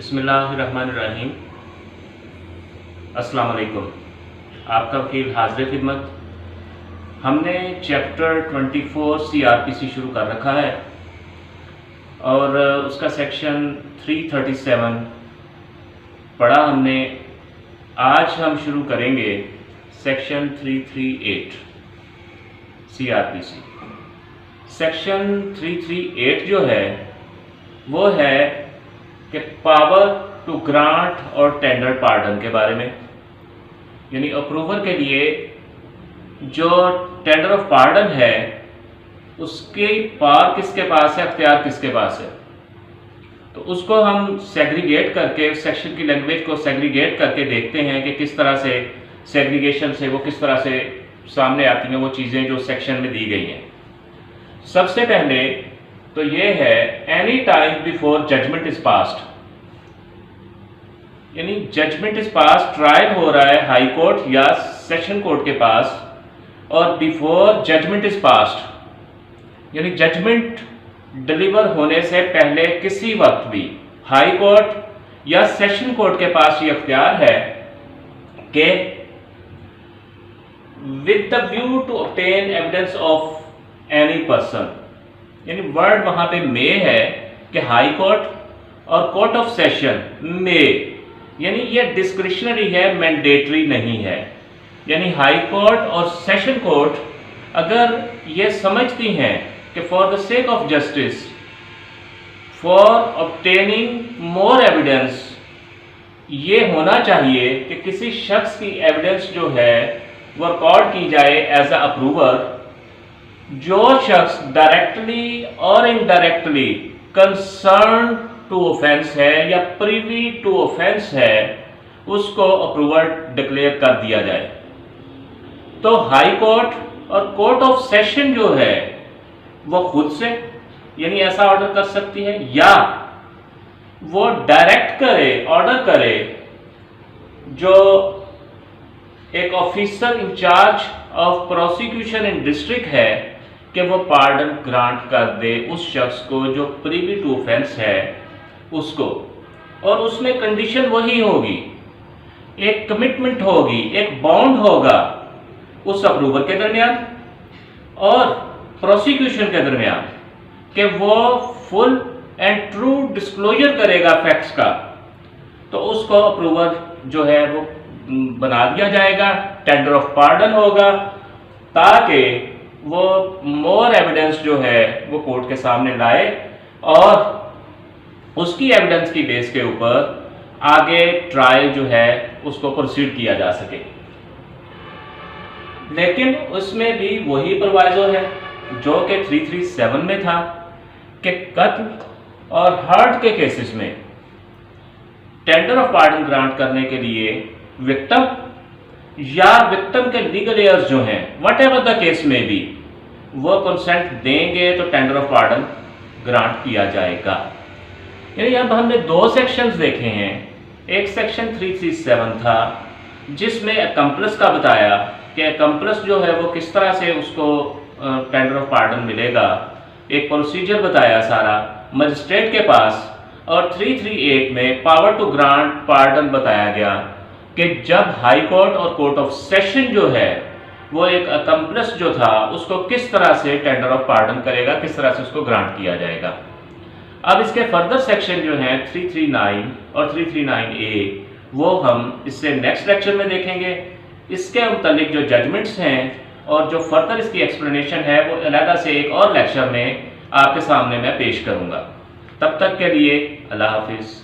बिस्मिल्लाहिर्रहमानिर्रहीम। अस्सलाम वालेकुम। आपका वकील हाज़िर खिदमत। हमने चैप्टर 24 सीआरपीसी शुरू कर रखा है और उसका सेक्शन 337 पढ़ा हमने। आज हम शुरू करेंगे सेक्शन 338 सीआरपीसी। सेक्शन 338 जो है वो है कि पावर टू ग्रांट और टेंडर पार्डन के बारे में, यानी अप्रूवर के लिए जो टेंडर ऑफ पार्डन है उसके पावर किसके पास है, अख्तियार किसके पास है। तो उसको हम सेग्रीगेट करके, सेक्शन की लैंग्वेज को सेग्रीगेट करके देखते हैं कि किस तरह से सेग्रीगेशन से वो किस तरह से सामने आती हैं वो चीज़ें जो सेक्शन में दी गई हैं। सबसे पहले तो ये है any time before judgment is passed, यानी जजमेंट इज पास, ट्रायल हो रहा है हाई कोर्ट या सेशन कोर्ट के पास, और बिफोर जजमेंट इज पास्ड यानी जजमेंट डिलीवर होने से पहले किसी वक्त भी हाई कोर्ट या सेशन कोर्ट के पास ये अख्तियार है कि with the view to obtain evidence of any person, यानी वर्ड वहां पे मे है कि हाई कोर्ट और कोर्ट ऑफ सेशन में, यानी ये डिस्क्रिशनरी है, मैंडेटरी नहीं है। यानी हाई कोर्ट और सेशन कोर्ट अगर ये समझती हैं कि for the sake of justice, for obtaining more evidence, ये होना चाहिए कि किसी शख्स की एविडेंस जो है वो रिकॉर्ड की जाए एज अ अप्रूवर। जो शख्स डायरेक्टली और इनडायरेक्टली कंसर्न टू ऑफेंस है या प्रीवी टू ऑफेंस है, उसको अप्रूवर डिक्लेयर कर दिया जाए। तो हाई कोर्ट और कोर्ट ऑफ सेशन जो है वो खुद से, यानी ऐसा ऑर्डर कर सकती है, या वो डायरेक्ट करे, ऑर्डर करे जो एक officer in charge of prosecution in district है कि वो पार्डन ग्रांट कर दे उस शख्स को जो प्रीवी टू ऑफेंस है उसको। और उसमें कंडीशन वही होगी, एक कमिटमेंट होगी, एक बॉन्ड होगा उस अप्रूवर के दरमियान और प्रोसिक्यूशन के दरमियान कि वो फुल एंड ट्रू डिस्क्लोजर करेगा फैक्ट्स का। तो उसको अप्रूवर जो है वो बना दिया जाएगा, टेंडर ऑफ पार्डन होगा, ताकि वो मोर एविडेंस जो है वो कोर्ट के सामने लाए और उसकी एविडेंस की बेस के ऊपर आगे ट्रायल जो है उसको प्रोसीड किया जा सके। लेकिन उसमें भी वही प्रोवाइजो है जो कि 337 में था कि कत्ल और हर्ट के केसेस में टेंडर ऑफ पार्डन ग्रांट करने के लिए विक्टिम या विक्टिम के लीगल एयर्स जो हैं, वट एवर द केस में भी, वो कंसेंट देंगे तो टेंडर ऑफ पार्डन ग्रांट किया जाएगा। यानी अब हमने दो सेक्शंस देखे हैं। एक सेक्शन 337 था जिसमें अकम्प्लिस का बताया कि अकम्प्लिस जो है वो किस तरह से उसको टेंडर ऑफ पार्डन मिलेगा, एक प्रोसीजर बताया सारा मजिस्ट्रेट के पास। और 338 में पावर टू ग्रांट पार्डन बताया गया कि जब हाई कोर्ट और कोर्ट ऑफ सेशन जो है वो एक अकम्प्लिस जो था उसको किस तरह से टेंडर ऑफ पार्डन करेगा, किस तरह से उसको ग्रांट किया जाएगा। अब इसके फर्दर सेक्शन जो हैं 339 और 339A वो हम इससे नेक्स्ट लेक्चर में देखेंगे। इसके मुतालिक जो जजमेंट्स हैं और जो फर्दर इसकी एक्सप्लेनेशन है वो अलहदा से एक और लेक्चर में आपके सामने मैं पेश करूँगा। तब तक के लिए अल्लाह हाफिज़।